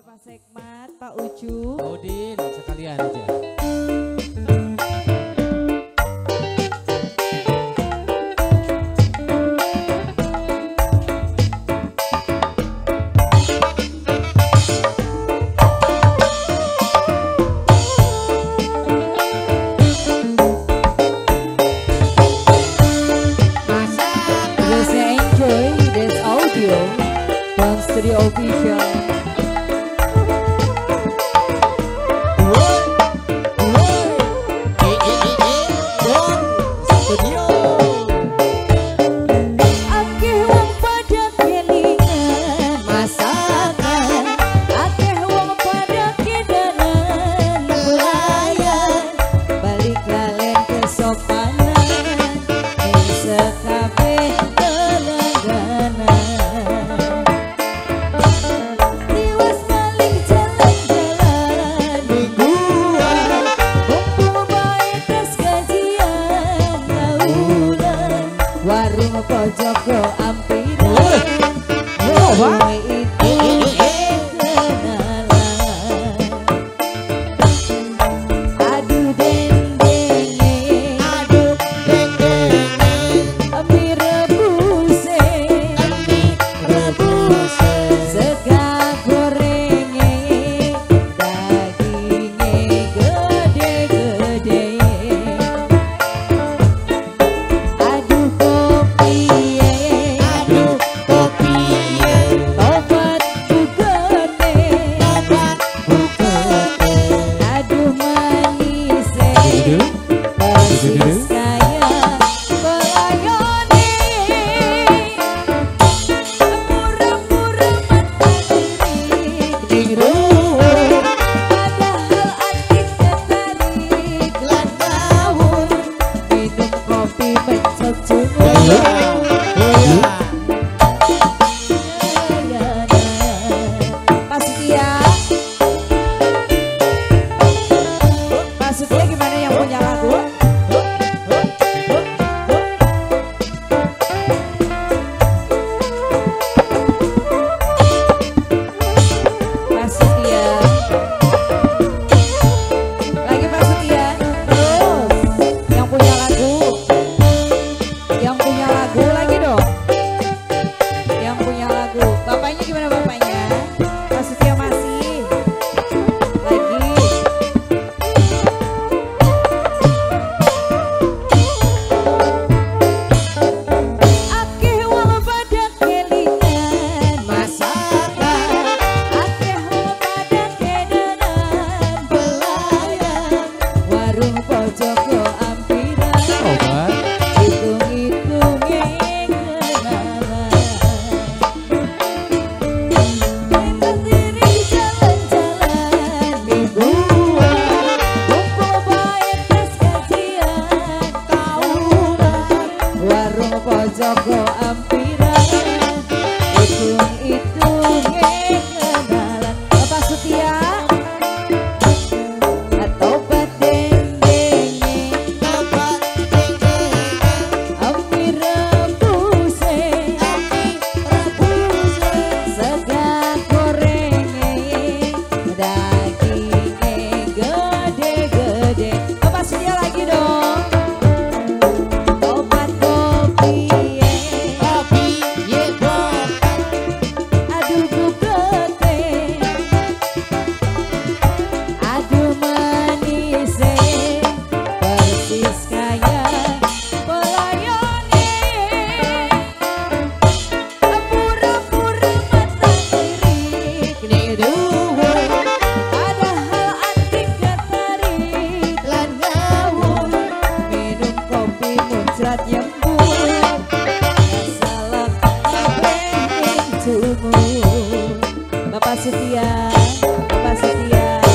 Pak Sekmat, Pak Ucu. Pak Udin, sekalian aja. Studio Official. Warung pojok go ampiran, itu kenalan. Aduh dendenge, aduh dendenge, mie rebuse, sega gorenge, dagingnya gede-gede. Maksudnya gimana yang punya lagu? Pak Setia. Lagi Pak Setia. Terus yang punya lagu. Yang punya lagu lagi dong. Yang punya lagu. Bapaknya gimana bapaknya? Pak Setia masih. Lagi. Joko ampiran, hitung-hitung kenalan. Bapak Setia, tobat dendenge, mie rebuse, sega gorenge, dagingnya gede-gede. Bapak Setia lagi dong. Bapak Setia, Bapak Setia.